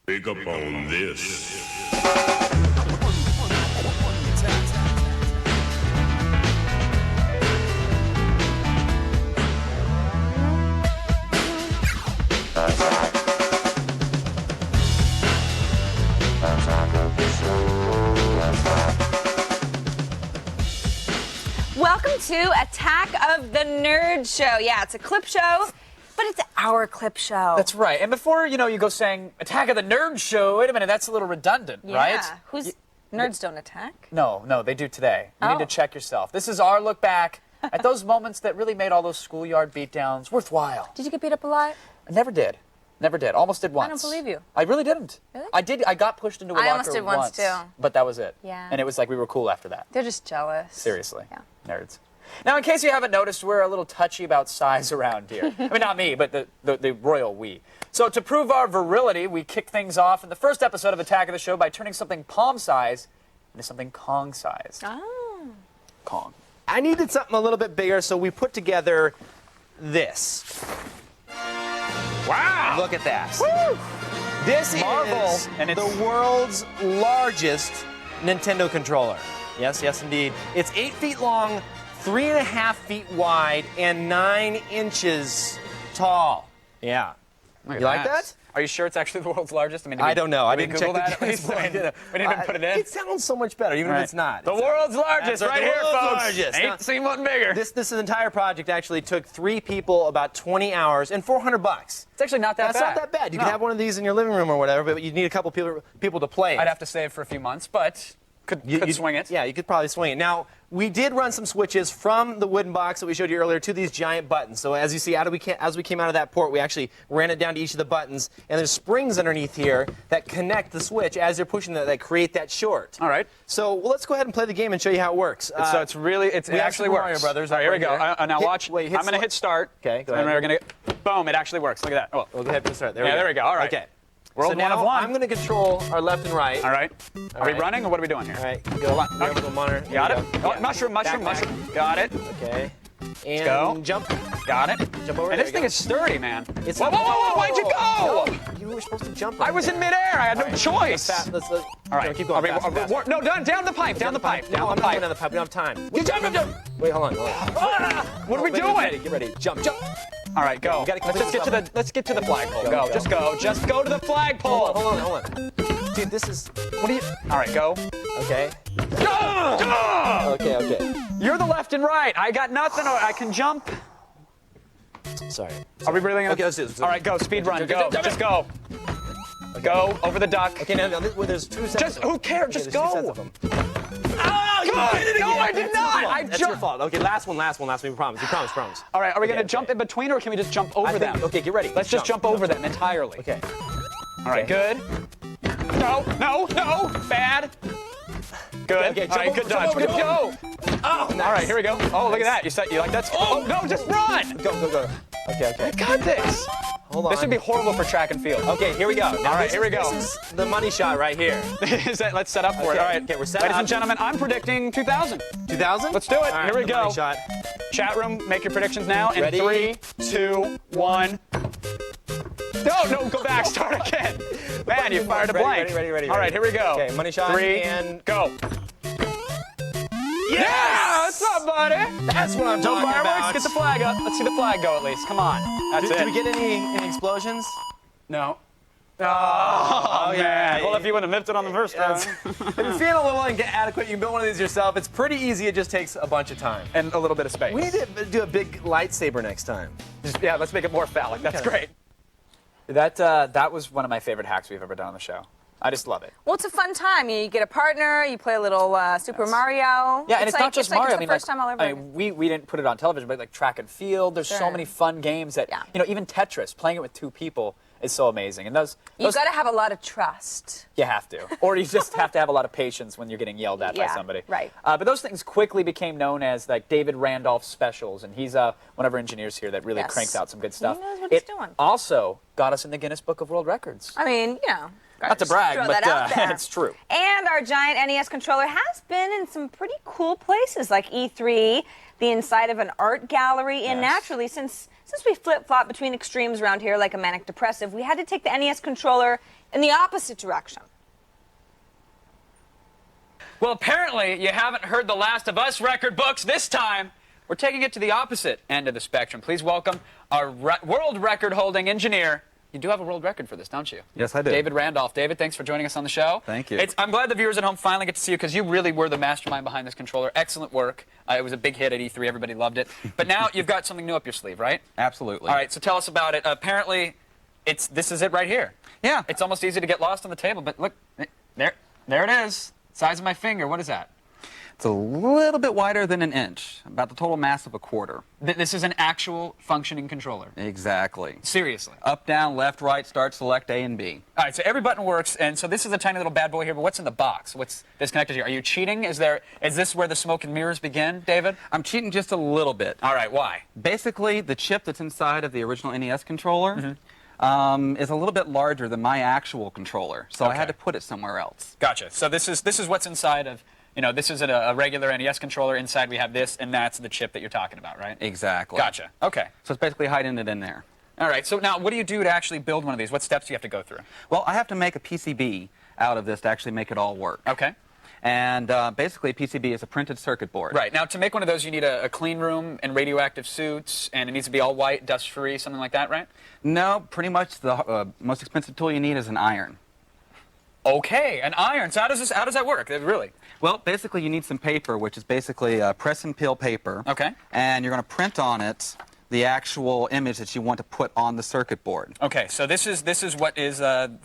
Pick up on this. Welcome to Attack of the Nerd Show. Yeah, it's a clip show, but it's our clip show. That's right. And before, you go saying Attack of the Nerd Show, wait a minute, that's a little redundant, right? Yeah. Nerds don't attack? No, they do today. You need to check yourself. This is our look back at those moments that really made all those schoolyard beatdowns worthwhile. Did you get beat up a lot? I never did. Almost did once. I don't believe you. I really didn't. Really? I did. I got pushed into a locker I almost did once, too. But that was it. Yeah. And it was like we were cool after that. They're just jealous. Seriously. Yeah. Nerds. Now, in case you haven't noticed, we're a little touchy about size around here. I mean, not me, but the royal we. So to prove our virility, we kick things off in the first episode of Attack of the Show by turning something palm size into something Kong size. Oh. Kong. I needed something a little bit bigger, so we put together this. Wow! Look at that. Woo! This Marvel, is and it's the world's largest Nintendo controller. Yes, indeed. It's 8 feet long, 3.5 feet wide, and 9 inches tall. Yeah. Look at You like that? Are you sure it's actually the world's largest? I don't know. I didn't check Google the that at Guinness least. We Book. didn't even put it in. It sounds so much better, even if it's not. The world's largest, That's right, right the here, world's folks. largest. Ain't Now, seen one bigger. This entire project actually took 3 people about 20 hours and $400. It's actually not that That's bad. not that bad. You No. can have one of these in your living room or whatever, but you need a couple people to play it. I'd have to save for a few months, but could swing it. Yeah, you could probably swing it. Now, we did run some switches from the wooden box that we showed you earlier to these giant buttons. So as you see, as we came out of that port, we actually ran it down to each of the buttons, and there's springs underneath here that connect the switch as you're pushing that create that short. All right. So let's go ahead and play the game and show you how it works. So it actually Super works. Mario Brothers. All right, here we go. Here. Now watch. Wait, I'm going to hit start. Okay, go And ahead. we're going to boom, it actually works. Look at that. Oh. We'll go ahead and start. Yeah, there we go. All right. Okay. World so one now of one. I'm going to control our left and right. All right. Are we right. running or what are we doing here? All right. Hold Go. on. Grab the monitor. Here Got we it. go. Oh, Yeah. mushroom. Back. Got it. Okay. And go. jump. Got it. Jump over. And There this you thing go. is sturdy, man. It's Whoa, why'd you go? No, you were supposed to jump. I was in midair. I had no choice. Let's All right. keep going. Fast. No, down the pipe. Down the pipe. No, Down I'm the not pipe. going down the pipe. We don't have time. You jump. Wait, hold on. What are we doing? Get ready. Jump. All right, go. You gotta keep Let's get to the flagpole. Go. Go. Just go to the flagpole. Hold on. Dude, this is. What are you? All right, go. Okay. Go! Okay. You're the left and right. I got nothing. I can jump. Sorry. Are we really gonna? Okay, let's do this. All right, go. Speed run. Go. Jump. Just go. Go over the duck. Okay, now there's 2 sets. Just who cares? Just there's 2 go. sets of them. Oh, you did it again. No, I did not. I That's your jumped. fault. Okay, last one. We promise. All right, are we gonna Okay, jump okay. in between, or can we just jump over them? Okay, get ready. Let's just jump over them entirely. Okay. All right, good. No. Bad. Good. Okay, All right, good dodge. jump over, Good go. Oh, nice. All right, here we go. Oh, look at that. You like that? Oh, no, just run. Go. Okay. Got this. Hold on. This would be horrible for track and field. Okay, here we go. Now, All right, here we go. This is the money shot right here. Let's set up for it. Okay, All right. okay, we're set Ladies up. and gentlemen, I'm predicting 2000. 2000? Let's do it. All right, Here we the go. money shot. Chat room, make your predictions now. In Ready? 3, 2, 1. No, go back. Start again. Man, you fired a blank. Ready. All right, here we go. Okay, money shot 3, and go. yes! Yeah, what's up, buddy? That's what I'm No talking fireworks. about. Get the flag up. Let's see the flag go at least. Come on. That's it. Did we get any explosions? No. Oh, man. Well, if you would have nipped it on the first time. If you're feeling a little inadequate, you can build one of these yourself. It's pretty easy. It just takes a bunch of time. And a little bit of space. We need to do a big lightsaber next time. Yeah, let's make it more phallic. That's great. That was one of my favorite hacks we've ever done on the show. I just love it. Well, it's a fun time. You get a partner, you play a little Super Mario. Yeah, and it's not just Mario. It's the first time I'll ever. I mean, we didn't put it on television, but like track and field. There's so Sure. many fun games that even Tetris. Playing it with 2 people is so amazing. And those You got to have a lot of trust. you have to, or you just have to have a lot of patience when you're getting yelled at by somebody. Right. But those things quickly became known as like David Randolph specials, and he's one of our engineers here that really cranks out some good stuff. He knows what he's doing. Also got us in the Guinness Book of World Records. I mean, Not to brag, throw but that out there. it's true. And our giant NES controller has been in some pretty cool places like E3, the inside of an art gallery, and naturally, since we flip-flop between extremes around here like a manic depressive, we had to take the NES controller in the opposite direction. Well, apparently you haven't heard the Last of Us record books this time. We're taking it to the opposite end of the spectrum. Please welcome our world record-holding engineer. You do have a world record for this, don't you? Yes, I do. David Randolph. David, thanks for joining us on the show. Thank you. I'm glad the viewers at home finally get to see you because you really were the mastermind behind this controller. Excellent work. It was a big hit at E3. Everybody loved it. But now you've got something new up your sleeve, right? Absolutely. All right, so tell us about it. Apparently, this is it right here. Yeah. It's almost easy to get lost on the table, but look, there it is. Size of my finger. What is that? It's a little bit wider than an inch, about the total mass of a quarter. This is an actual functioning controller. Exactly. Seriously. Up, down, left, right, start, select, A and B. All right, so every button works, and so this is a tiny little bad boy here, but what's in the box? What's this connected here? Are you cheating? Is this where the smoke and mirrors begin, David? I'm cheating just a little bit. All right, why? Basically, the chip that's inside of the original NES controller Mm-hmm. is a little bit larger than my actual controller, so I Okay. had to put it somewhere else. Gotcha. So this is what's inside of, this is a regular NES controller. Inside we have this, and that's the chip that you're talking about, right? Exactly. Gotcha. Okay. So it's basically hiding it in there. All right, so now what do you do to actually build one of these? What steps do you have to go through? Well, I have to make a PCB out of this to actually make it all work. Okay. And basically, a PCB is a printed circuit board. Right. Now, to make one of those, you need a clean room and radioactive suits, and it needs to be all white, dust-free, something like that, right? No, pretty much the most expensive tool you need is an iron. Okay, an iron. So how does that work? Really? Well, basically, you need some paper, which is basically press and peel paper. Okay. And you're going to print on it the actual image that you want to put on the circuit board. Okay, so this is what is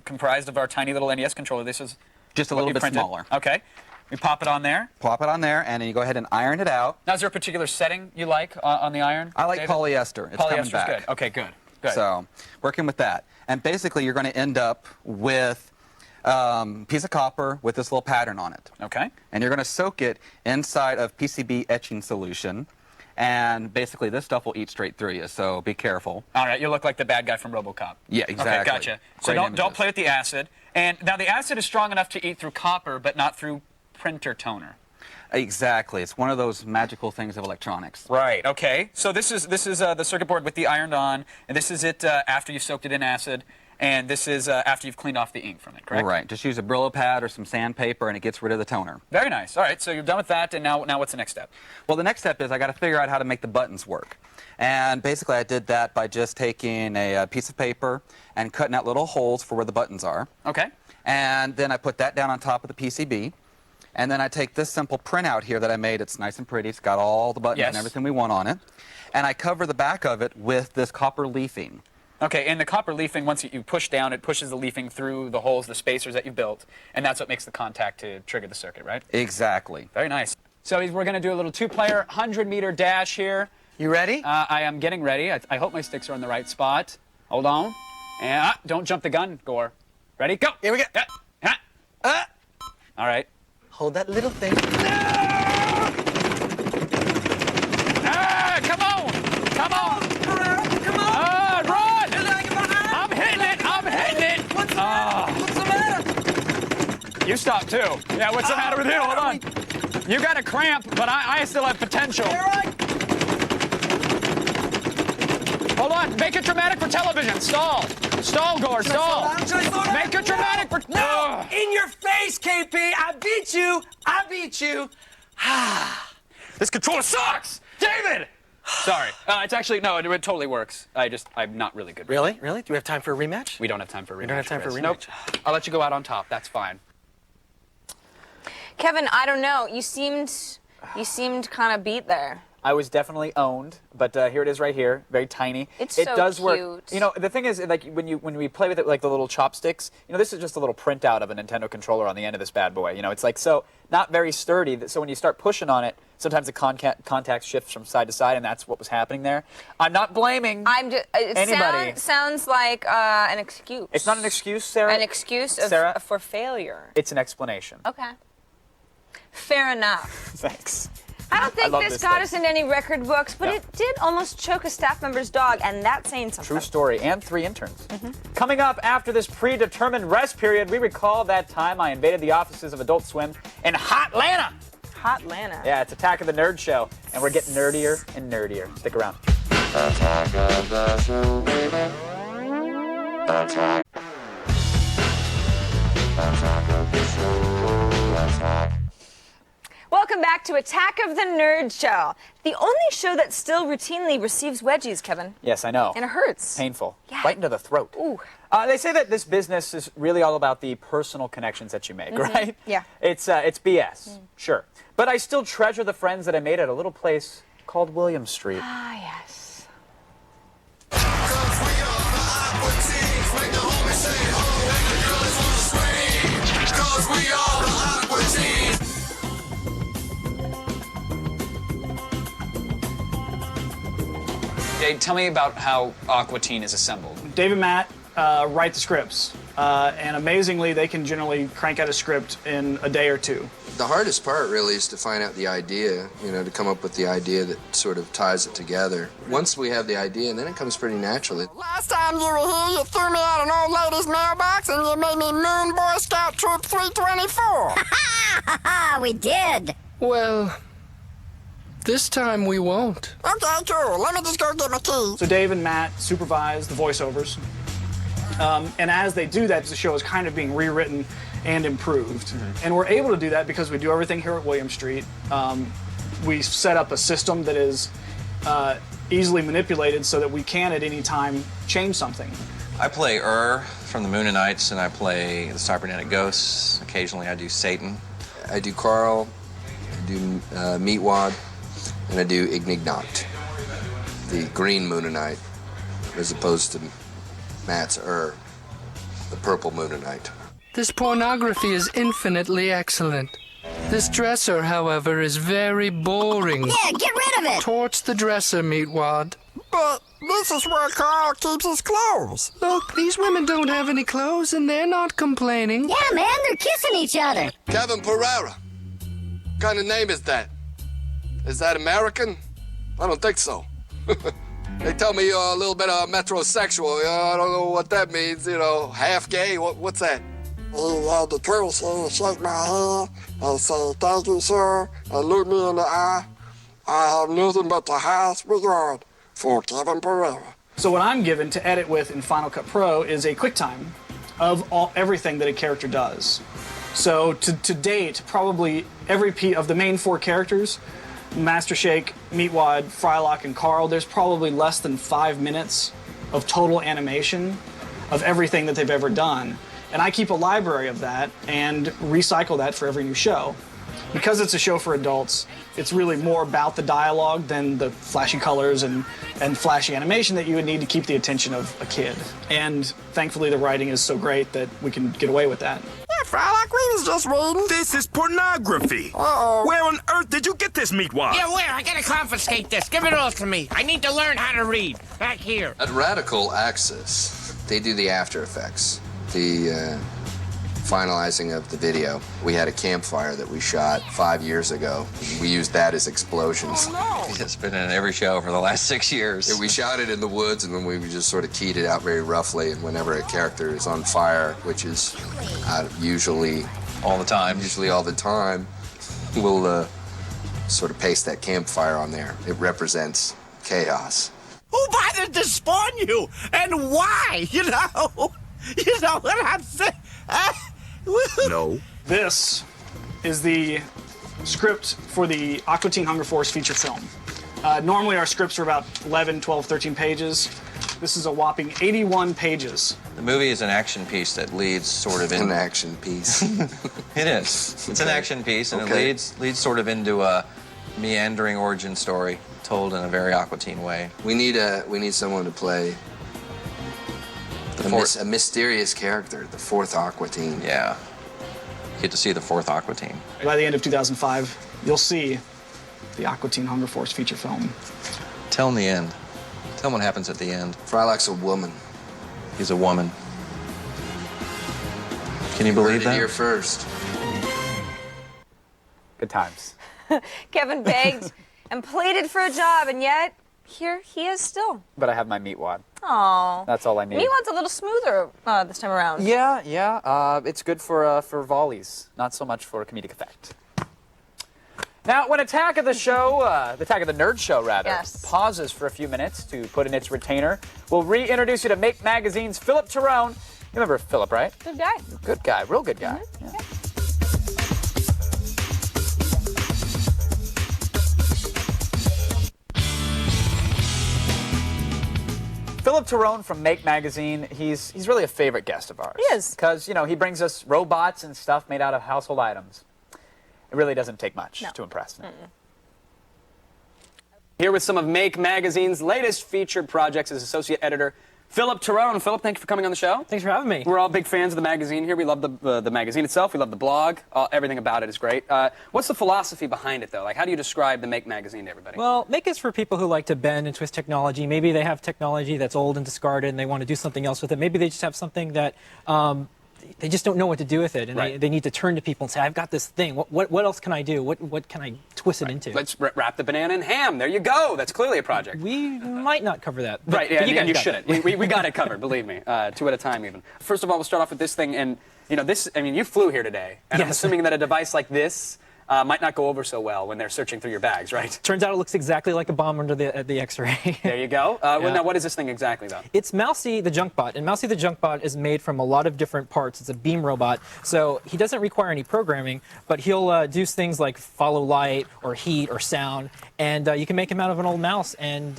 comprised of our tiny little NES controller. This is Just a what little you bit printed. smaller. Okay. We pop it on there. Plop it on there, and then you go ahead and iron it out. Now, is there a particular setting you like on the iron? I like David? polyester. It's coming Polyester's back. good. Okay, good. Good. So, working with that. And basically, you're going to end up with a piece of copper with this little pattern on it. Okay. And you're going to soak it inside of PCB etching solution. And basically, this stuff will eat straight through you, so be careful. All right, you look like the bad guy from RoboCop. Yeah, exactly. Okay, gotcha. So Great don't play with the acid. And now the acid is strong enough to eat through copper, but not through printer toner. Exactly. It's one of those magical things of electronics. Right. Okay. So this is the circuit board with the ironed on, and this is it after you've soaked it in acid, and this is after you've cleaned off the ink from it. Correct. Right. Just use a Brillo pad or some sandpaper, and it gets rid of the toner. Very nice. All right. So you're done with that, and now what's the next step? Well, the next step is I got to figure out how to make the buttons work. And basically, I did that by just taking a piece of paper and cutting out little holes for where the buttons are. Okay. And then I put that down on top of the PCB. And then I take this simple printout here that I made. It's nice and pretty. It's got all the buttons Yes. and everything we want on it. And I cover the back of it with this copper leafing. Okay, and the copper leafing, once you push down, it pushes the leafing through the holes, the spacers that you've built, and that's what makes the contact to trigger the circuit, right? Exactly. Very nice. So we're going to do a little two-player 100-meter dash here. You ready? I am getting ready. I hope my sticks are in the right spot. Hold on. And don't jump the gun, Gore. Ready? Go! Here we go. All right. Hold that little thing. Ah, come on! Come on! Come on! Ah, run! behind. I'm hitting it! I'm hitting it! What's the matter? You stop too. Yeah, what's the matter with you? Hold on. You got a cramp, but I still have potential. All right. Hold on. Make it dramatic for television. Stall. Stall, Gore. Stall. Make it dramatic for... No! In your face, KP! I beat you! I beat you! This controller sucks! David! Sorry. It's actually, no, it totally works. I'm not really good. Really? Really? Do we have time for a rematch? We don't have time for a rematch. don't have time for a Chris. rematch. Nope. I'll let you go out on top. That's fine. Kevin, I don't know. You seemed kind of beat there. I was definitely owned, but here it is right here, very tiny. It's it so does work. cute. You know, the thing is, like when we play with it, like the little chopsticks. You know, this is just a little printout of a Nintendo controller on the end of this bad boy. You know, it's like so not very sturdy. So when you start pushing on it, sometimes the contact shifts from side to side, and that's what was happening there. I'm not blaming anybody. Sounds like an excuse. It's not an excuse, Sarah. An excuse Sarah? for failure. It's an explanation. Okay. Fair enough. Thanks. I don't think love this this got thing. us into any record books, but No. it did almost choke a staff member's dog, and that's saying something. True story, and 3 interns. Coming up after this predetermined rest period, we recall that time I invaded the offices of Adult Swim in Hotlanta. Hot Lana. Yeah, it's Attack of the Nerd Show, and we're getting nerdier and nerdier. Stick around. Attack of the show, baby. Attack. Welcome back to Attack of the Nerd Show. The only show that still routinely receives wedgies, Kevin. Yes, I know. And it hurts. Painful. Yeah. Right into the throat. Ooh. They say that this business is really all about the personal connections that you make, right? Yeah. It's BS, sure. But I still treasure the friends that I made at a little place called William Street. Ah, yes. Hey, tell me about how Aqua Teen is assembled. Dave and Matt write the scripts, and amazingly, they can generally crank out a script in a day or two. The hardest part really is to find out the idea, to come up with the idea that sort of ties it together. Once we have the idea, then it comes pretty naturally. Last time you were here, you threw me out an old lady's mailbox and you made me Moon Boy Scout Troop 324. We did. Well, this time we won't. Okay, cool. Let me just go get my keys. So Dave and Matt supervise the voiceovers, and as they do that, the show is kind of being rewritten and improved. And we're able to do that because we do everything here at William Street. We set up a system that is easily manipulated so that we can at any time change something. I play from the Moonanites, and I play the Cybernetic Ghosts. Occasionally I do Satan. I do Carl, I do Meatwad, and I do Ignignot, the green Moonanite, as opposed to Matt's the purple Moonanite. This pornography is infinitely excellent. This dresser, however, is very boring. Yeah, get rid of it. Torch the dresser, Meatwad. But this is where Carl keeps his clothes. Look, these women don't have any clothes, and they're not complaining. Yeah, man, they're kissing each other. Kevin Pereira. What kind of name is that? Is that American? I don't think so. They tell me you're a little bit of metrosexual. I don't know what that means, half gay. What's that? He had the courtesy to shake my hand and say, "Thank you, sir," and look me in the eye. I have nothing but the highest regard for Kevin Pereira. So what I'm given to edit with in Final Cut Pro is a QuickTime of everything that a character does. So to date, probably every piece of the main 4 characters, Master Shake, Meatwad, Frylock, and Carl, there's probably less than 5 minutes of total animation of everything that they've ever done. And I keep a library of that and recycle that for every new show. Because it's a show for adults, it's really more about the dialogue than the flashy colors and flashy animation that you would need to keep the attention of a kid. And thankfully the writing is so great that we can get away with that. Yeah, Frylock, we was just reading. This is pornography. Uh-oh. Where on earth did you get this, Meatwad? Yeah, where? I gotta confiscate this. Give it all to me. I need to learn how to read. Back here. At Radical Access, they do the After Effects, the finalizing of the video. We had a campfire that we shot 5 years ago. We used that as explosions. Oh, no. It's been in every show for the last 6 years. Yeah, we shot it in the woods, and then we just sort of keyed it out very roughly. And whenever a character is on fire, which is usually all the time, we'll sort of paste that campfire on there. It represents chaos. Who bothered to spawn you? And why? You know what I'm saying? No. This is the script for the Aqua Teen Hunger Force feature film. Normally our scripts are about 11, 12, 13 pages. This is a whopping 81 pages. The movie is an action piece that leads sort of in... An action piece. It is. It's an action piece, and Okay. it leads sort of into a meandering origin story told in a very Aqua Teen way. We need someone to play a mysterious character, the 4th Aqua Teen. Yeah. You get to see the 4th Aqua Teen. By the end of 2005, you'll see the Aqua Teen Hunger Force feature film. Tell him the end. Tell him what happens at the end. Frylock's a woman. He's a woman. Can you Heard believe it that? here first. Good times. Kevin begged and pleaded for a job, and yet here he is still. But I have my Meatwad. Aww. That's all I need. Meatwad's a little smoother this time around. Yeah. It's good for volleys, not so much for comedic effect. Now, when Attack of the Nerd Show, Yes. pauses for a few minutes to put in its retainer, we'll reintroduce you to Make Magazine's Philip Tyrone. You remember Philip, right? Good guy. Good guy, real good guy. Yeah. Philip Tyrone from Make Magazine, he's really a favorite guest of ours. He is. Because, you know, he brings us robots and stuff made out of household items. It really doesn't take much to impress. Here with some of Make Magazine's latest featured projects as associate editor, Philip Tyrone. Philip, thank you for coming on the show. Thanks for having me. We're all big fans of the magazine here. We love the magazine itself. We love the blog. Everything about it is great. What's the philosophy behind it, though? Like, how do you describe the Make Magazine to everybody? Well, Make is for people who like to bend and twist technology. Maybe they have technology that's old and discarded and they want to do something else with it. Maybe they just have something that they just don't know what to do with it, and they need to turn to people and say, I've got this thing. What else can I do? What can I twist it into? Let's wrap the banana in ham. There you go. That's clearly a project. We might not cover that. But, Right, yeah, but you shouldn't. We got it covered, believe me. 2 at a time, even. First of all, we'll start off with this thing. And, you know, you flew here today. And I'm assuming that a device like this might not go over so well when they're searching through your bags, right? Turns out it looks exactly like a bomb under the X-ray. There you go. Well, now, what is this thing exactly, though? It's Mousy the Junkbot, and Mousy the Junkbot is made from a lot of different parts. It's a beam robot, so he doesn't require any programming, but he'll do things like follow light or heat or sound, and you can make him out of an old mouse, and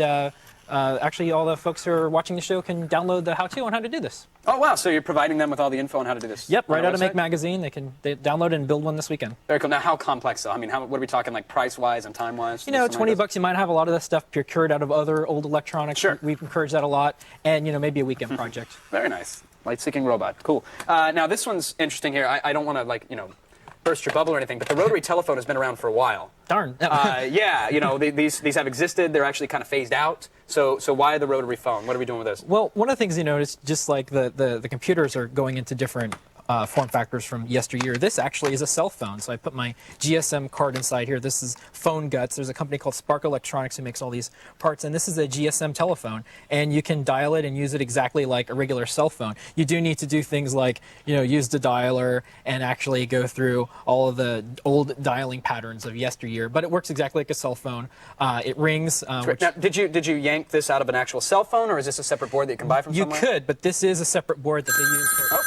actually all the folks who are watching the show can download the how-to on how to do this. Oh, wow. So you're providing them with all the info on how to do this? Yep, right out of Make Magazine. They download it and build one this weekend. Very cool. Now, how complex, though? I mean, what are we talking, like, price-wise and time-wise? You know, $20, you might have a lot of that stuff procured out of other old electronics. Sure. We've encouraged that a lot. And, you know, maybe a weekend project. Very nice. Light-seeking robot. Cool. Now, this one's interesting here. I don't want to, like, you know, burst your bubble or anything, but the rotary telephone has been around for a while. Darn. Yeah, you know, these have existed. They're actually kind of phased out. So why the rotary phone? What are we doing with this? Well, one of the things you notice, just like the computers are going into different form factors from yesteryear, this actually is a cell phone. So I put my GSM card inside here. This is Phone Guts. There's a company called Spark Electronics who makes all these parts, and this is a GSM telephone. And you can dial it and use it exactly like a regular cell phone. You do need to do things like, you know, use the dialer and actually go through all of the old dialing patterns of yesteryear, but it works exactly like a cell phone. It rings. Now, did you yank this out of an actual cell phone, or is this a separate board that you can buy from somewhere? You could, but this is a separate board that they use for...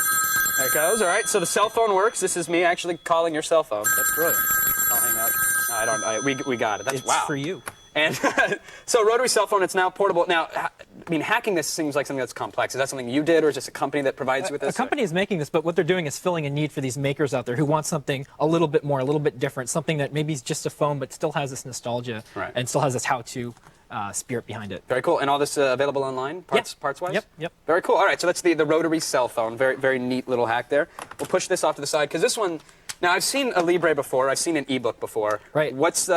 There it goes. All right. So the cell phone works. This is me actually calling your cell phone. That's brilliant. I'll hang up. No, I don't. We got it. That's wow. It's for you. And so rotary cell phone. It's now portable. Now, I mean, hacking this seems like something that's complex. Is that something you did, or is this a company that provides you with this? A company is making this, but what they're doing is filling a need for these makers out there who want something a little bit more, a little bit different, something that maybe is just a phone, but still has this nostalgia and still has this how-to spirit behind it. Very cool. And all this available online, parts-wise? Yep. Very cool. All right, so that's the rotary cell phone. Very, very neat little hack there. We'll push this off to the side, because this one, now I've seen a Libre before. I've seen an ebook before. Right. What's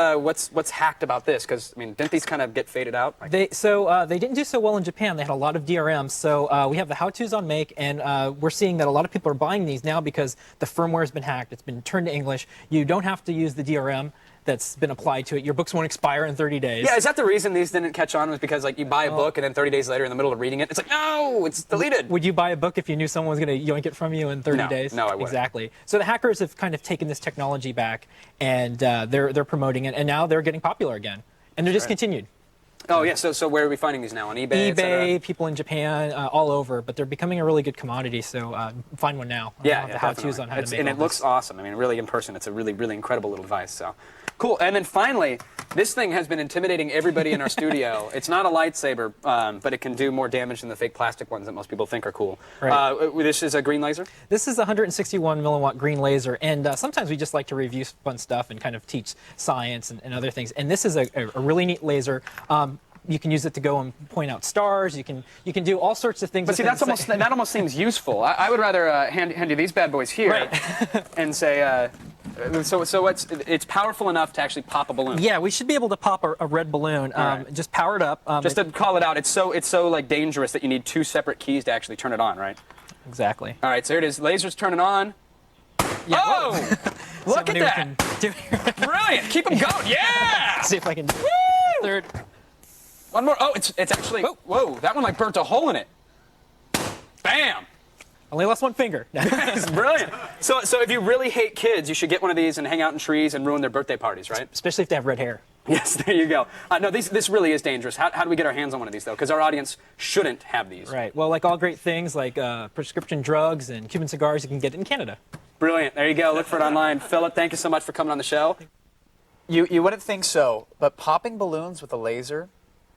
hacked about this? Because, I mean, didn't these kind of get faded out? They didn't do so well in Japan. They had a lot of DRMs. So we have the how-tos on Make, and we're seeing that a lot of people are buying these now because the firmware has been hacked. It's been turned to English. You don't have to use the DRM that's been applied to it. Your books won't expire in 30 days. Yeah, is that the reason these didn't catch on? Was because like you buy a book and then 30 days later in the middle of reading it, it's like, no, it's deleted. Would you buy a book if you knew someone was going to yoink it from you in 30 days? No, I wouldn't. Exactly. So the hackers have kind of taken this technology back, and they're promoting it, and now they're getting popular again. And they're discontinued. Oh, yeah, so where are we finding these now? On eBay? eBay, people in Japan, all over, but they're becoming a really good commodity, so find one now. Yeah, the how-tos on how to make and it looks awesome. I mean, really in person, it's a really, really incredible little device. So cool. And then finally, this thing has been intimidating everybody in our studio. It's not a lightsaber, but it can do more damage than the fake plastic ones that most people think are cool. Right. This is a green laser? This is a 161 milliwatt green laser, and sometimes we just like to review fun stuff and kind of teach science and other things. And this is a really neat laser. You can use it to go and point out stars. You can do all sorts of things. But see, that almost seems useful. I would rather hand you these bad boys here, and say, so it's powerful enough to actually pop a balloon. Yeah, we should be able to pop a red balloon. Just power it up. Just to call it out, it's so like dangerous that you need 2 separate keys to actually turn it on, right? Exactly. All right, so here it is. Laser's turning on. Yeah, oh! Look at that! Brilliant! Keep them going. Yeah! See if I can. Third. One more. Oh, it's actually. Whoa! That one like burnt a hole in it. Bam! Only lost one finger. It's brilliant. So if you really hate kids, you should get one of these and hang out in trees and ruin their birthday parties, right? Especially if they have red hair. Yes, there you go. No, this really is dangerous. How do we get our hands on one of these, though? Because our audience shouldn't have these. Right. Well, like all great things, like prescription drugs and Cuban cigars, you can get it in Canada. Brilliant. There you go. Look for it online. Philip, thank you so much for coming on the show. You wouldn't think so, but popping balloons with a laser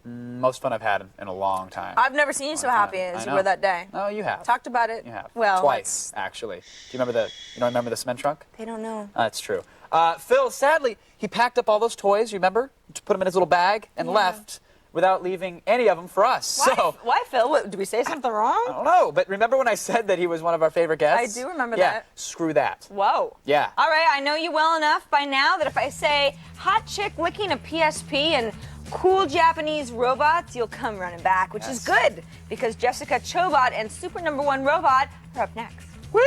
Most fun I've had in a long time. I've never seen you so happy as you were that day. Oh, you have. Talked about it. You have. Well, Twice, actually. Do you remember you don't remember the cement trunk? They don't know. That's true. Phil, sadly, he packed up all those toys, you remember? To put them in his little bag and left without leaving any of them for us. Why, So, why Phil? What, did we say something wrong? I don't know, but remember when I said that he was one of our favorite guests? I do remember yeah, that. Screw that. Whoa. Yeah. All right, I know you well enough by now that if I say hot chick licking a PSP and cool Japanese robots, you'll come running back, which is good because Jessica Chobot and Super #1 Robot are up next. Woo!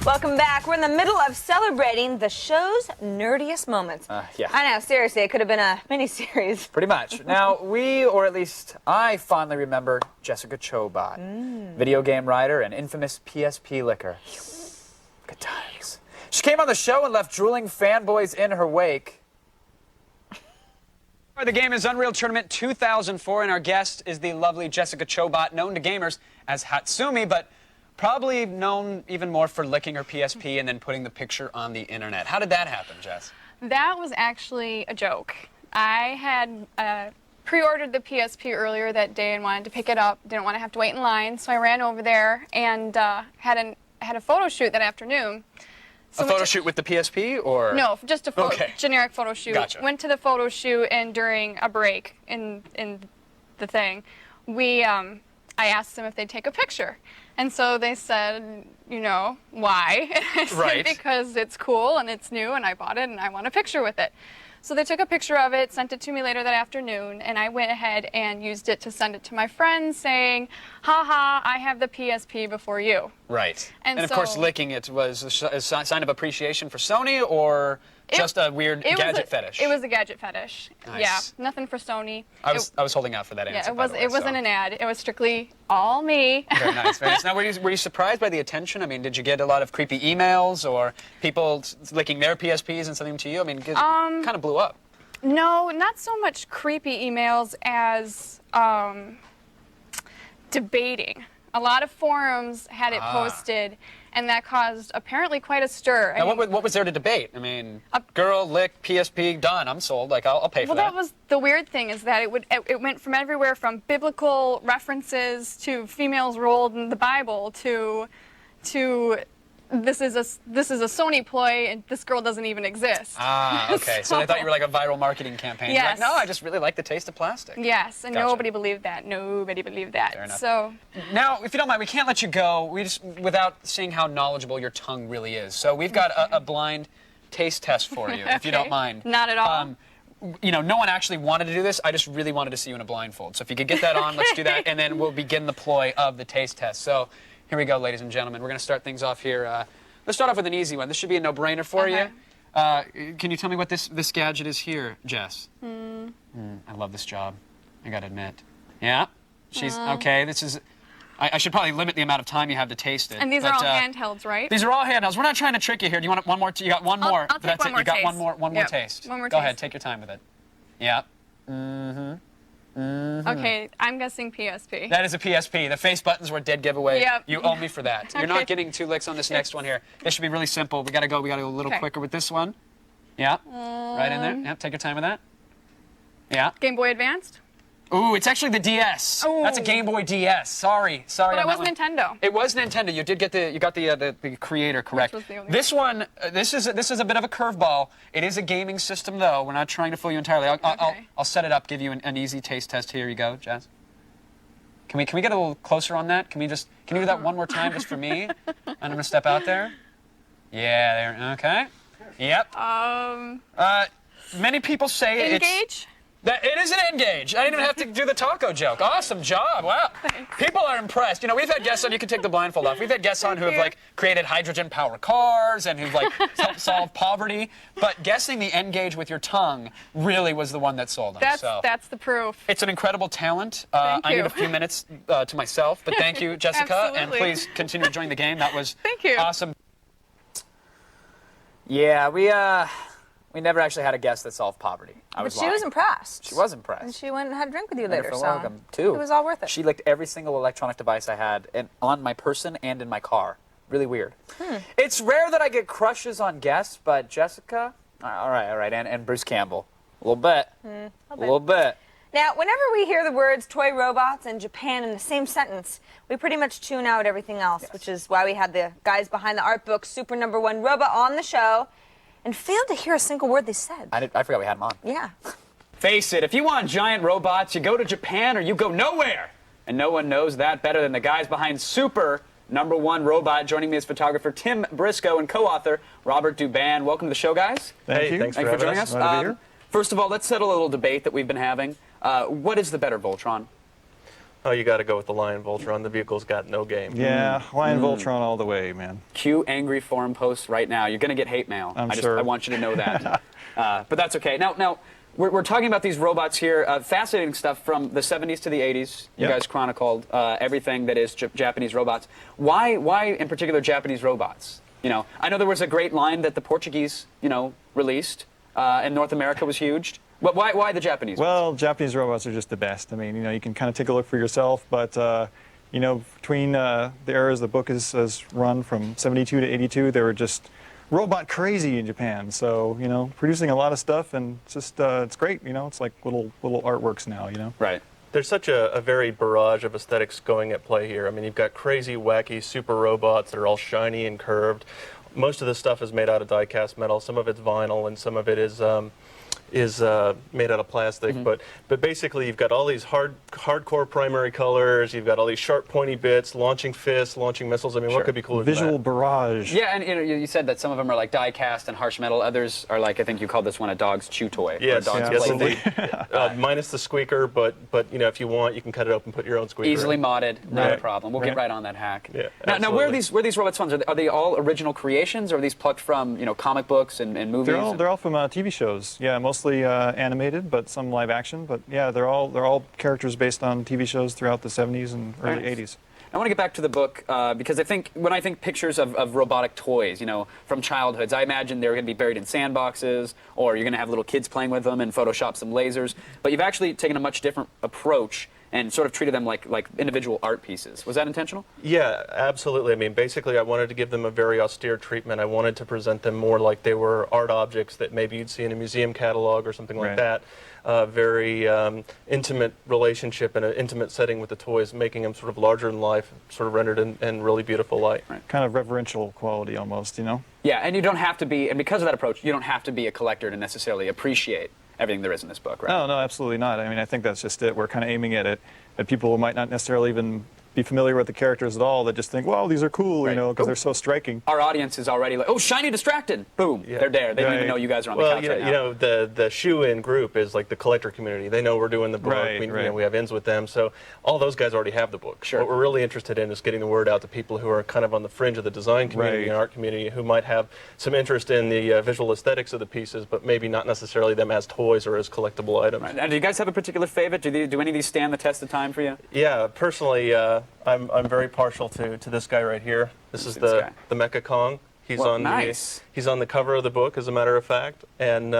Welcome back. We're in the middle of celebrating the show's nerdiest moments. Yeah. I know, seriously, it could have been a miniseries. Pretty much. Now, we, or at least I, fondly remember Jessica Chobot, video game writer and infamous PSP licker. Good times. She came on the show and left drooling fanboys in her wake. The game is Unreal Tournament 2004, and our guest is the lovely Jessica Chobot, known to gamers as Hatsumi, but probably known even more for licking her PSP and then putting the picture on the internet. How did that happen, Jess? That was actually a joke. I had pre-ordered the PSP earlier that day and wanted to pick it up. Didn't want to have to wait in line, so I ran over there and had a photo shoot that afternoon. So a photo shoot with the PSP, or? No, just a generic photo shoot. Gotcha. Went to the photo shoot, and during a break in the thing, I asked them if they'd take a picture. And so they said, you know, why? And I said, because it's cool and it's new and I bought it and I want a picture with it. So they took a picture of it, sent it to me later that afternoon, and I went ahead and used it to send it to my friends saying, haha, I have the PSP before you. Right. And of so, course, licking it was a sign of appreciation for Sony, or just a weird gadget fetish? It was a gadget fetish. Nice. Yeah, nothing for Sony. I was holding out for that answer. Yeah, it wasn't an ad. It was strictly all me. Very nice, very nice. Now, were you surprised by the attention? I mean, did you get a lot of creepy emails or people licking their PSPs and sending them to you? I mean, it kind of blew up. No, not so much creepy emails as debating. A lot of forums had it posted, and that caused apparently quite a stir. Now, what was there to debate? I mean, girl, lick, PSP, done. I'm sold. Like, I'll pay for that. Well, that was the weird thing, is that it went from everywhere from biblical references to females rolled in the Bible to this is a Sony ploy and this girl doesn't even exist. Ah, okay. So they thought you were like a viral marketing campaign. Yes. You're like, no, I just really like the taste of plastic. Yes, and Gotcha. nobody believed that. Nobody believed that. Fair enough. So now, if you don't mind, we can't let you go without seeing how knowledgeable your tongue really is. So we've got a blind taste test for you, if you don't mind. Not at all. You know, no one actually wanted to do this. I just really wanted to see you in a blindfold. So if you could get that on, let's do that, and then we'll begin the ploy of the taste test. So here we go, ladies and gentlemen. We're going to start things off here. Let's start off with an easy one. This should be a no-brainer for you. Can you tell me what this gadget is here, Jess? I love this job, I gotta admit. Yeah? She's, okay, this is, I should probably limit the amount of time you have to taste it. And these are all handhelds, right? These are all handhelds. We're not trying to trick you here. Do you want one more? You got one more. I'll take That's one it. more You got taste. one more taste. One more Go taste. ahead, take your time with it. Yeah. Okay, I'm guessing PSP. That is a PSP. The face buttons were a dead giveaway. Yep. You owe me for that. You're not getting 2 licks on this next one here. This should be really simple. We gotta go a little quicker with this one. Yeah. Right in there. Yep, take your time with that. Yeah. Game Boy Advanced? Ooh, it's actually the DS. Ooh. That's a Game Boy DS. Sorry. But it was Nintendo. It was Nintendo. You did get the creator correct. Which was the only This one, this is a bit of a curveball. It is a gaming system though. We're not trying to fool you entirely. I'll set it up. Give you an easy taste test. Here you go, Jazz. Can we get a little closer on that? Can you do that one more time just for me? And I'm gonna step out there. Yeah, there. Okay. Yep. Many people say Engage? It is an Engage. I didn't even have to do the taco joke. Awesome job. Wow. Thanks. People are impressed. You know, we've had guests on, you can take the blindfold off. We've had guests on who have like created hydrogen powered cars and who've like helped solve poverty. But guessing the Engage with your tongue really was the one that sold them. That's the proof. It's an incredible talent. Thank I you. need a few minutes to myself, but thank you, Jessica, and Absolutely. please continue enjoying the game. That was Thank you. awesome. Yeah, we never actually had a guest that solved poverty. But she was impressed. She was impressed. And she went and had a drink with you Made her later, feel so welcome, too. it was all worth it. She licked every single electronic device I had on my person and in my car. really weird. It's rare that I get crushes on guests, but Jessica, all right, and Bruce Campbell, a little bit, a little bit. Now, whenever we hear the words toy robots and Japan in the same sentence, we pretty much tune out everything else, which is why we had the guys behind the art book, Super #1 Robot, on the show, and failed to hear a single word they said. I forgot we had him on. Yeah. Face it, if you want giant robots, you go to Japan or you go nowhere. And no one knows that better than the guys behind Super #1 Robot. Joining me is photographer Tim Briscoe and co-author Robert Duban. Welcome to the show, guys. Thank you. Thanks for joining us. Glad to be here. First of all, let's settle a little debate that we've been having. What is the better Voltron? Oh, you got to go with the Lion Voltron. The vehicle's got no game. Yeah, Lion Voltron all the way, man. Cue angry forum posts right now. You're going to get hate mail. Sure. I want you to know that. But that's okay. Now we're talking about these robots here. Fascinating stuff from the 70s to the 80s. You guys chronicled everything that is Japanese robots. Why in particular Japanese robots? You know, I know there was a great line that the Portuguese, released, and North America was huge. But why the Japanese? Well, Japanese robots are just the best. I mean, you can kind of take a look for yourself, but between the eras the book has run from 72 to 82, they were just robot crazy in Japan. So, producing a lot of stuff, and it's just it's great. It's like little artworks now. Right. There's such a very barrage of aesthetics going at play here. I mean, you've got crazy, wacky super robots that are all shiny and curved. Most of this stuff is made out of die-cast metal. Some of it's vinyl, and some of it is made out of plastic, but basically you've got all these hardcore primary colors, you've got all these sharp pointy bits, launching fists, launching missiles. I mean, what could be cooler than that? Visual barrage. Yeah, and you said that some of them are like die cast and harsh metal. Others are like, I think you called this one a dog's chew toy. Yes, or a dog's yes, play. indeed. Minus the squeaker, but if you want, you can cut it open and put your own squeaker. Easily in. modded, not a problem. We'll get right on that hack. Yeah, now where are these robots from? Are they all original creations, or are these plucked from comic books and movies? They're all from TV shows. Yeah, mostly animated, but some live action. But yeah, they're all characters based on TV shows throughout the 70s and early 80s. I want to get back to the book because when I think pictures of robotic toys, from childhoods, I imagine they're going to be buried in sandboxes, or you're going to have little kids playing with them and Photoshop some lasers. But you've actually taken a much different approach and sort of treated them like individual art pieces. Was that intentional? Yeah, absolutely. I mean, basically, I wanted to give them a very austere treatment. I wanted to present them more like they were art objects that maybe you'd see in a museum catalog or something like that. Very intimate relationship and an intimate setting with the toys, making them sort of larger than life, sort of rendered in really beautiful light. Right. Kind of reverential quality almost, Yeah, and you don't have to be, and because of that approach, you don't have to be a collector to necessarily appreciate everything there is in this book, right? No, absolutely not. I mean, I think that's just it. We're kind of aiming at people who might not necessarily even be familiar with the characters at all, that just think, wow, these are cool, because they're so striking. Our audience is already like, oh, shiny distracted. Boom, they're there. They don't even know you guys are on the couch right now. The shoe-in group is like the collector community. They know we're doing the book. We have ins with them. So all those guys already have the book. Sure. What we're really interested in is getting the word out to people who are kind of on the fringe of the design community and art community, who might have some interest in the visual aesthetics of the pieces, but maybe not necessarily them as toys or as collectible items. Right. And do you guys have a particular favorite? Do any of these stand the test of time for you? Yeah, personally, I'm very partial to this guy right here. This is the Mecha Kong. He's he's on the cover of the book, as a matter of fact, and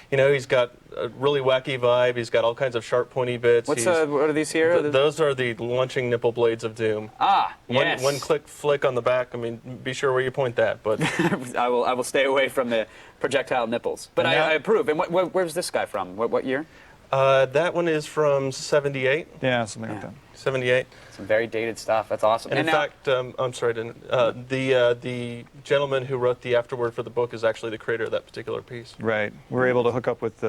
he's got a really wacky vibe. He's got all kinds of sharp, pointy bits. What are these here? Those are the launching nipple blades of doom. Yes. One click flick on the back. I mean, be sure where you point that. But I will stay away from the projectile nipples. But I approve. And where's this guy from? What year? That one is from '78. Yeah, something like that. 78. Some very dated stuff. That's awesome. And in fact, I'm sorry, the gentleman who wrote the afterword for the book is actually the creator of that particular piece. Right. We're able to hook up with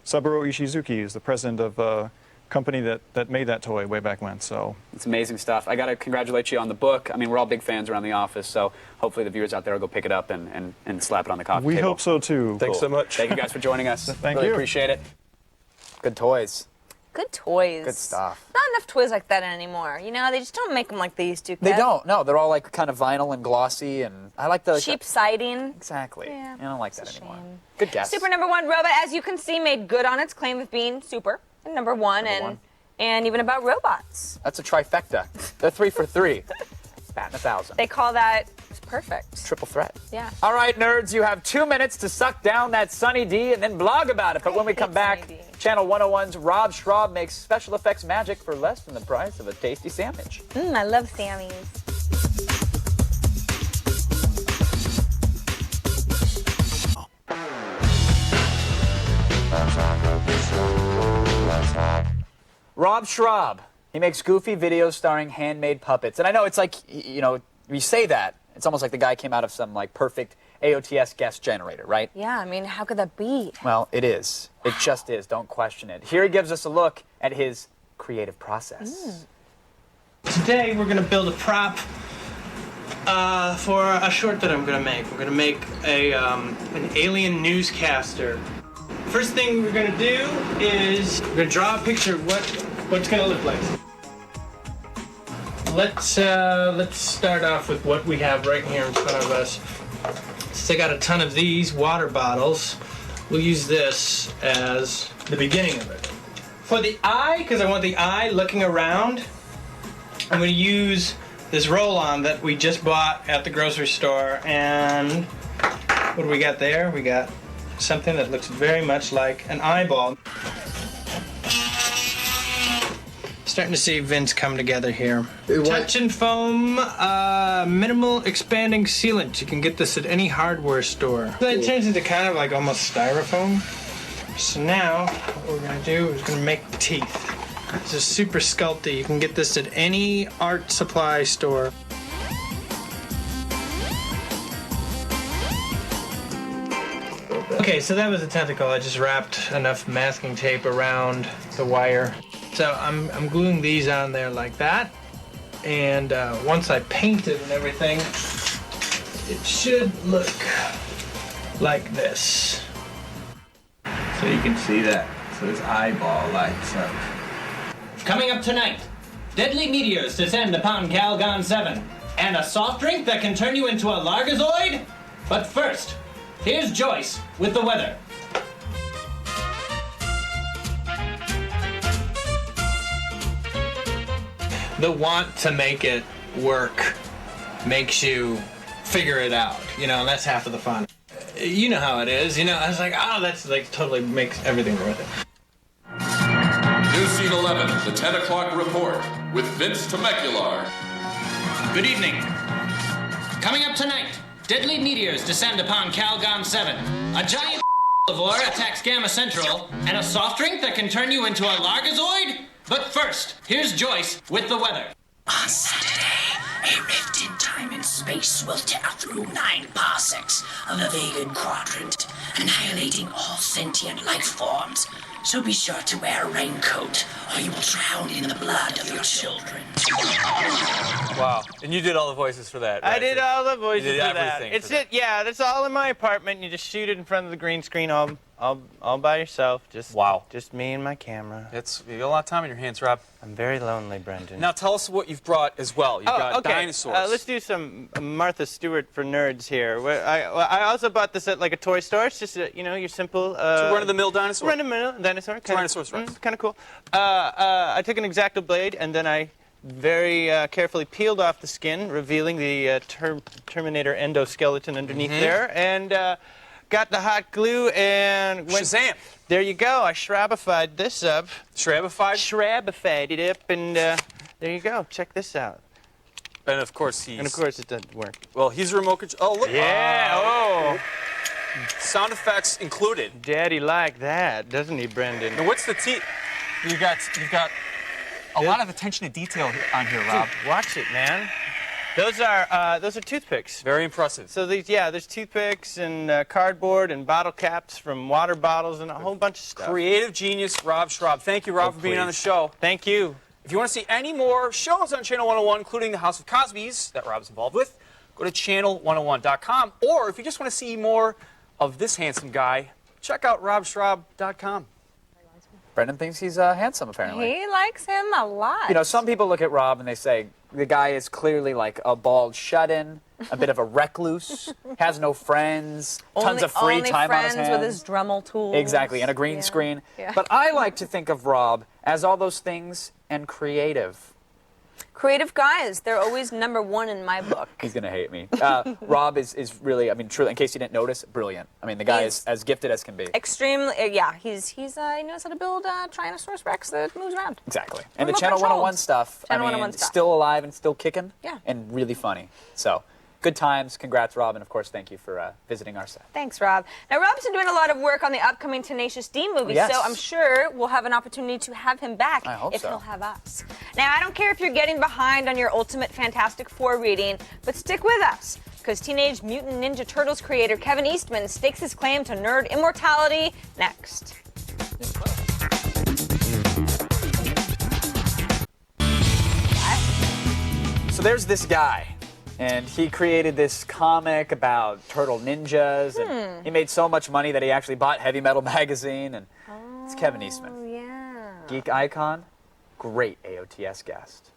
Saburo Ishizuki, who's the president of a company that made that toy way back when. So it's amazing stuff. I got to congratulate you on the book. I mean, we're all big fans around the office, so hopefully the viewers out there will go pick it up and slap it on the coffee table. We hope so too. Thanks so much. Thank you guys for joining us. Thank really you. Appreciate it. Good toys. Good toys. Good stuff. Not enough toys like that anymore. They just don't make them like they used to. They don't. No, they're all like kind of vinyl and glossy, and I like the cheap siding. Exactly. Yeah, I don't like that anymore. Good guess. Super #1 Robot, as you can see, made good on its claim of being super and number one. And even about robots. That's a trifecta. They're 3 for 3. Batting 1,000. They call that perfect. Triple threat. Yeah. All right, nerds, you have 2 minutes to suck down that Sunny D and then blog about it. But when we come back, Channel 101's Rob Shrub makes special effects magic for less than the price of a tasty sandwich. I love Sammys. Rob Shrub. He makes goofy videos starring handmade puppets. And I know it's like, you know, you say that, it's almost like the guy came out of some like perfect AOTS guest generator, right? Yeah, I mean, how could that be? Well, it is. It just is. Don't question it. Here he gives us a look at his creative process. Today we're going to build a prop for a short that I'm going to make. We're going to make an alien newscaster. First thing we're going to do is we're going to draw a picture of what it's going to look like. Let's start off with what we have right here in front of us. Since I got a ton of these water bottles, we'll use this as the beginning of it. For the eye, because I want the eye looking around, I'm going to use this roll-on that we just bought at the grocery store. And what do we got there? We got something that looks very much like an eyeball. Starting to see Vince come together here. Touch and foam, minimal expanding sealant. You can get this at any hardware store. It turns into kind of like almost styrofoam. So now what we're gonna do is gonna make the teeth. This is super sculpty. You can get this at any art supply store. Okay, so that was a tentacle. I just wrapped enough masking tape around the wire. So I'm gluing these on there like that. And once I paint it and everything, it should look like this. So you can see that. So his eyeball lights up. Coming up tonight, deadly meteors descend upon Calgon 7. And a soft drink that can turn you into a Largazoid? But first, here's Joyce with the weather. The want to make it work makes you figure it out, you know, and that's half of the fun. You know how it is, you know, I was like, oh, that's like totally makes everything worth it. News Scene 11, the 10 o'clock report with Vince Temecula. Good evening. Coming up tonight, deadly meteors descend upon Calgon 7. A giant carnivore attacks Gamma Central, and a soft drink that can turn you into a Largazoid? But first, here's Joyce with the weather. On Saturday, a rift in time and space will tear through 9 parsecs of the Vegan quadrant, annihilating all sentient life forms. So be sure to wear a raincoat, or you will drown in the blood of your children. Wow. And you did all the voices for that, right? I did all the voices You did for that. everything It's for that. it, yeah, that's all in my apartment. You just shoot it in front of the green screen all by yourself. Just me and my camera. You got a lot of time on your hands, Rob. I'm very lonely, Brendan. Now tell us what you've brought as well. You've got okay. dinosaurs. Let's do some Martha Stewart for nerds here. I also bought this at like a toy store. It's just you know, your simple run-of-the-mill dinosaur. Run-of-the-mill dinosaur. Tyrannosaurus Rex. Kind of cool. I took an X-Acto blade and then I very carefully peeled off the skin, revealing the Terminator endoskeleton underneath there, and got the hot glue and went. Shazam! There you go. I shrabified this up. Shrabified? Shrabified it up, and there you go. Check this out. And of course And of course it doesn't work. Well, he's a remote control. Oh, look. Yeah. Oh. Sound effects included. Daddy liked that, doesn't he, Brendan? Now, what's the teeth? You've got a lot of attention to detail on here, Rob. Dude, watch it, man. Those are toothpicks. Very impressive. So there's toothpicks and cardboard and bottle caps from water bottles and a whole bunch of stuff. Creative genius, Rob Shrub. Thank you, Rob, for being on the show. Thank you. If you want to see any more shows on Channel 101, including the House of Cosby's that Rob's involved with, go to channel101.com. Or if you just want to see more of this handsome guy, check out robschrab.com. Brendan thinks he's handsome, apparently. He likes him a lot. You know, some people look at Rob and they say, the guy is clearly like a bald shut-in, a bit of a recluse, has no friends, tons of free time on his hands. Only friends with his Dremel tools. Exactly, and a green screen. Yeah. But I like to think of Rob as all those things and creative. Creative guys, they're always #1 in my book. He's going to hate me. Rob is really, I mean, truly, in case you didn't notice, brilliant. I mean, the guy is as gifted as can be. Extremely, yeah, he knows how to build a Tyrannosaurus Rex that moves around. Exactly. And the Remote Channel controlled. 101 stuff, Channel I mean, 101 stuff. still alive and still kicking. Yeah. And really funny. So, good times. Congrats, Rob, and of course, thank you for visiting our set. Thanks, Rob. Now, Rob's been doing a lot of work on the upcoming Tenacious D movie, Yes. so I'm sure we'll have an opportunity to have him back if so. he'll have us. Now, I don't care if you're getting behind on your Ultimate Fantastic Four reading, but stick with us, because Teenage Mutant Ninja Turtles creator Kevin Eastman stakes his claim to nerd immortality next. So there's this guy, and he created this comic about turtle ninjas, and he made so much money that he actually bought Heavy Metal magazine, and it's Kevin Eastman. Oh, yeah. Geek icon, great AOTS guest.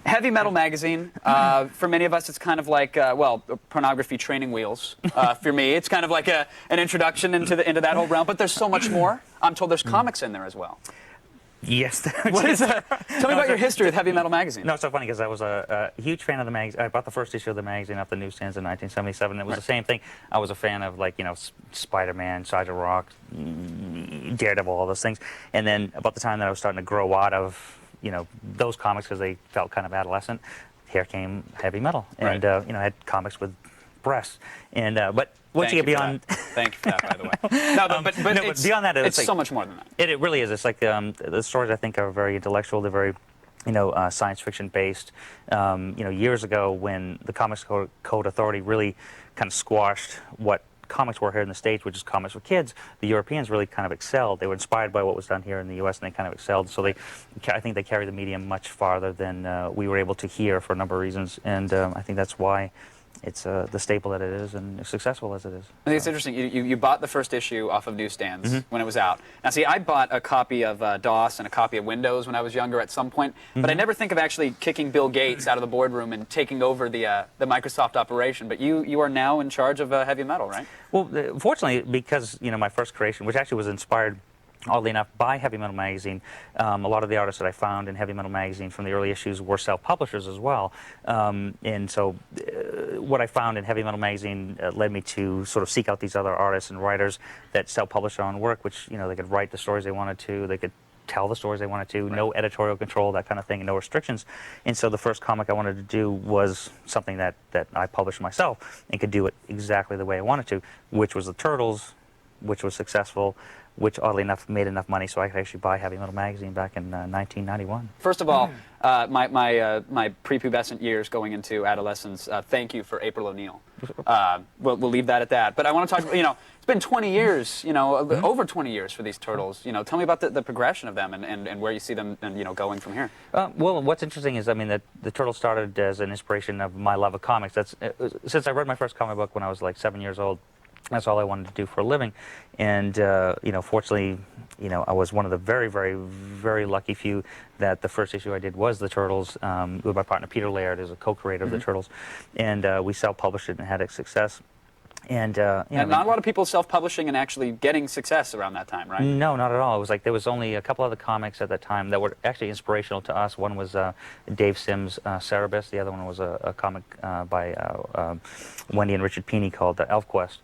Heavy Metal magazine, for many of us, it's kind of like, well, pornography training wheels. For me, it's kind of like an introduction into that whole realm, but there's so much more. I'm told there's comics in there as well. Yes. What is that? Tell me about your history with Heavy Metal magazine. No, it's so funny because I was a huge fan of the magazine. I bought the first issue of the magazine off the newsstands in 1977. It was the same thing. I was a fan of, like, Spider-Man, Sergeant Rock, Daredevil, all those things. And then about the time that I was starting to grow out of, those comics because they felt kind of adolescent, here came Heavy Metal. And, I had comics with breasts. And, but once you get beyond... Thank you for that, by the way. No, but beyond that, it's like, so much more than that. It really is. It's like the stories, I think, are very intellectual. They're very, science fiction based. Years ago, when the Comics Code Authority really kind of squashed what comics were here in the States, which is comics for kids, the Europeans really kind of excelled. They were inspired by what was done here in the U.S., and they kind of excelled. So I think they carry the medium much farther than we were able to here for a number of reasons. And I think that's why it's the staple that it is and as successful as it is. I think it's interesting. You bought the first issue off of newsstands when it was out. Now, see, I bought a copy of DOS and a copy of Windows when I was younger at some point, but I never think of actually kicking Bill Gates out of the boardroom and taking over the Microsoft operation. But you are now in charge of Heavy Metal, right? Well, fortunately, because my first creation, which actually was inspired, oddly enough, by Heavy Metal magazine. A lot of the artists that I found in Heavy Metal magazine from the early issues were self-publishers as well. And so what I found in Heavy Metal magazine led me to sort of seek out these other artists and writers that self-published their own work, which, they could write the stories they wanted to, they could tell the stories they wanted to, no editorial control, that kind of thing, and no restrictions. And so the first comic I wanted to do was something that I published myself and could do it exactly the way I wanted to, which was the Turtles, which was successful, which oddly enough made enough money so I could actually buy Heavy Metal magazine back in 1991. First of all, my prepubescent years going into adolescence, thank you for April O'Neil. We'll leave that at that. But I want to talk, it's been 20 years, over 20 years for these Turtles. Tell me about the progression of them and where you see them going from here. Well, what's interesting is, that the Turtles started as an inspiration of my love of comics. Since I read my first comic book when I was like 7 years old, that's all I wanted to do for a living. And, fortunately, I was one of the very, very, very lucky few that the first issue I did was the Turtles with my partner Peter Laird, as a co-creator of the Turtles. And we self-published it and had a success. And, and not a lot of people self-publishing and actually getting success around that time, right? No, not at all. It was like there was only a couple other comics at that time that were actually inspirational to us. One was Dave Sims' Cerebus. The other one was a comic by Wendy and Richard Pini called ElfQuest.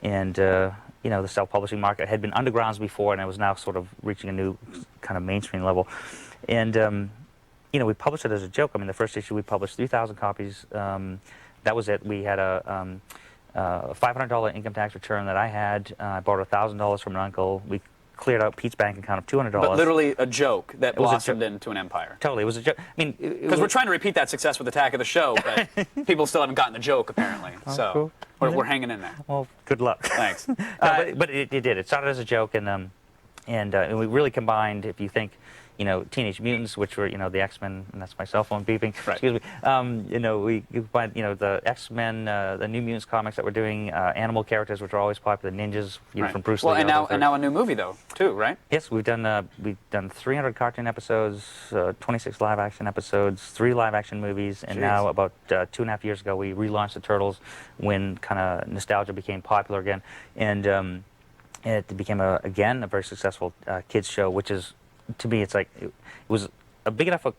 And, the self-publishing market had been undergrounds before, and it was now sort of reaching a new kind of mainstream level. And, we published it as a joke. The first issue we published 3,000 copies. That was it. We had a $500 income tax return that I had. I borrowed $1,000 from an uncle. We cleared out Pete's bank account of $200. But literally a joke that blossomed into an empire. Totally, it was a joke. Because we're trying to repeat that success with Attack of the Show, but people still haven't gotten the joke, apparently. So cool. we're hanging in there. Well, good luck. Thanks. But it did. It started as a joke, and we really combined, if you think, Teenage Mutants, which were, the X-Men, and that's my cell phone beeping. Right. Excuse me. We combined, the X-Men, the New Mutants comics that we're doing, animal characters, which are always popular, ninjas, from Bruce Lee. Well, and now a new movie though, too, right? Yes, we've done 300 cartoon episodes, 26 live-action episodes, 3 live-action movies, and now about 2.5 years ago we relaunched the Turtles when kind of nostalgia became popular again, and it became again a very successful kids show, which is, to me, it's like it was a big enough a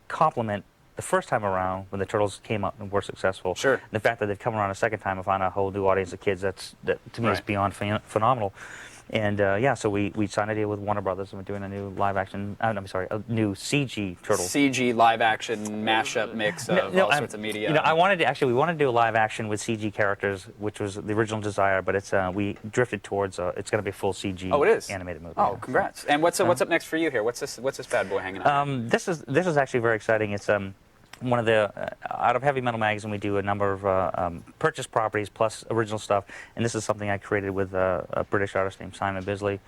compliment the first time around when the Turtles came up and were successful. Sure. The fact that they've come around a second time and found a whole new audience of kids, that to me is beyond phenomenal. And yeah, so we signed a deal with Warner Brothers, and we're doing a new live-action, I'm sorry, a new CG Turtles. CG live-action mashup mix of all sorts of media. You know, we wanted to do a live-action with CG characters, which was the original desire, but it's we drifted towards it's going to be a full CG animated movie. Oh, congrats! And what's up next for you here? What's this bad boy hanging out? This is actually very exciting. It's one of the out of Heavy Metal Magazine, we do a number of purchase properties plus original stuff, and this is something I created with a British artist named Simon Bisley,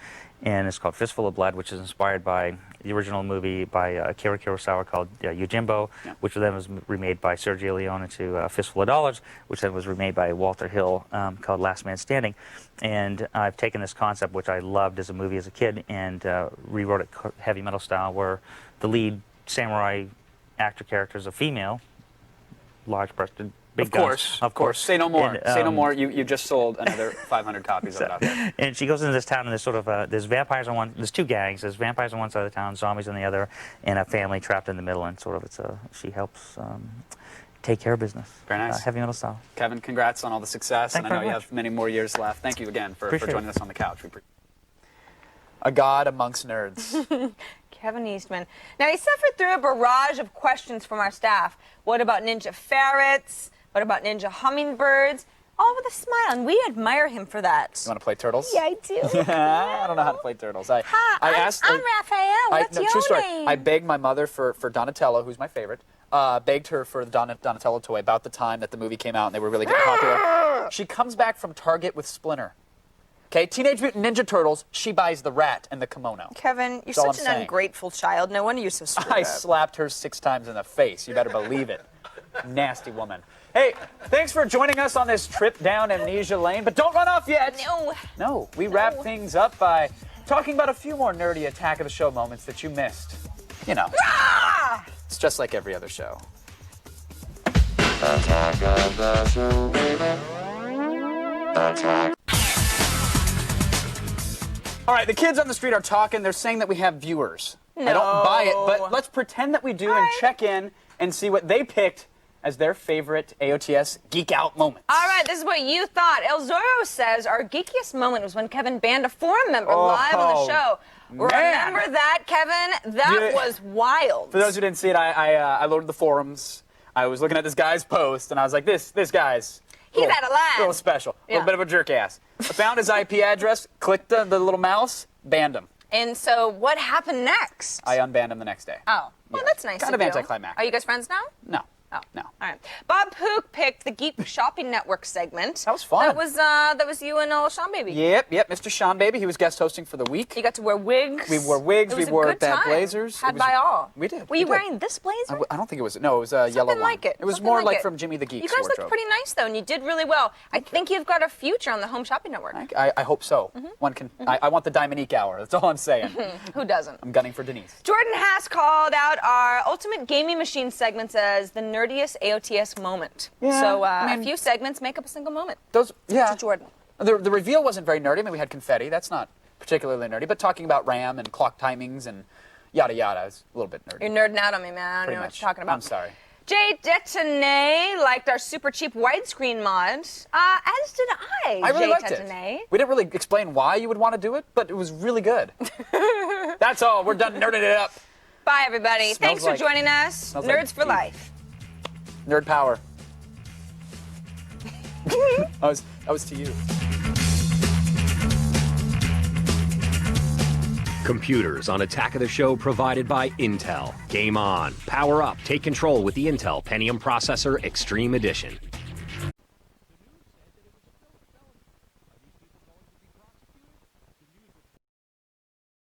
and it's called Fistful of Blood, which is inspired by the original movie by Akira Kurosawa called Yojimbo, which then was remade by Sergio Leone into Fistful of Dollars, which then was remade by Walter Hill called Last Man Standing. And I've taken this concept, which I loved as a movie as a kid, and rewrote it heavy metal style, where the lead samurai actor character is a female, large-breasted, big guns. Of course. Say no more. And, Say no more. You just sold another 500 copies of it out there. And she goes into this town, and there's sort of there's vampires on one. There's two gangs. There's vampires on one side of the town, zombies on the other, and a family trapped in the middle. And sort of she helps take care of business. Very nice. Heavy metal style. Kevin, congrats on all the success, Thanks and I know very you much. have many more years left. Thank you again for Appreciate joining it. us on the couch. A god amongst nerds. Kevin Eastman. Now, he suffered through a barrage of questions from our staff. What about ninja ferrets? What about ninja hummingbirds? All with a smile, and we admire him for that. You want to play turtles? Yeah, I do. I don't know how to play turtles. I asked. I'm Raphael. What's your true story. name? I begged my mother for Donatello, who's my favorite. Begged her for the Donatello toy about the time that the movie came out and they were really getting popular. She comes back from Target with Splinter. Okay, Teenage Mutant Ninja Turtles, she buys the rat and the kimono. Kevin, you're That's all such I'm an saying. ungrateful child. No wonder you're so screwed I up. slapped her 6 times in the face. You better believe it. Nasty woman. Hey, thanks for joining us on this trip down Amnesia Lane, but don't run off yet. No, we wrap things up by talking about a few more nerdy Attack of the Show moments that you missed. You know, it's just like every other show. Attack of the Show, baby. Attack. All right, the kids on the street are talking. They're saying that we have viewers. I No. don't buy it, but let's pretend that we do and check in and see what they picked as their favorite AOTS Geek Out moment. All right, this is what you thought. El Zorro says our geekiest moment was when Kevin banned a forum member live on the show. man. Remember that, Kevin? That was wild. For those who didn't see it, I loaded the forums. I was looking at this guy's post, and I was like, this guy's He's out of line. a little special, a Yeah. little bit of a jerk ass. I found his IP address, clicked the little mouse, banned him. And so what happened next? I unbanned him the next day. Oh, well, that's nice Kind of of you. anticlimactic. Are you guys friends now? No. Oh, no. All right. Bob Pook picked the Geek Shopping Network segment. That was fun. That was you and old Sean Baby. Yep, Mr. Sean Baby. He was guest hosting for the week. You got to wear wigs. We wore wigs. It was We a wore good bad time. blazers. Had It was- by all. We did. Were you wearing this blazer? I don't think it was. No, it was a yellow Something one. like it. It was Something more like like it. from Jimmy the Geek's You guys wardrobe. looked pretty nice though, and you did really well. I think you've got a future on the Home Shopping Network. I hope so. One can. I want the Diamonique hour. That's all I'm saying. Who doesn't? I'm gunning for Denise. Jordan Haas called out our Ultimate Gaming Machine segments as the nerdiest AOTS moment. Yeah, So I mean- a few segments make up a single moment. Yeah. Jordan. The reveal wasn't very nerdy. I mean, we had confetti. That's not particularly nerdy. But talking about RAM and clock timings and yada yada is a little bit nerdy. You're nerding out on me, man. I don't Pretty know what much. you're talking about. I'm sorry. Jay Detonay liked our super cheap widescreen mod, as did I. I really Jay liked Detonay. it. We didn't really explain why you would want to do it, but it was really good. That's all. We're done nerding it up. Bye, everybody. Smells Thanks for like- joining us. smells Nerds like for life. Nerd power. That was to you. Computers on Attack of the Show provided by Intel. Game on. Power up. Take control with the Intel Pentium Processor Extreme Edition.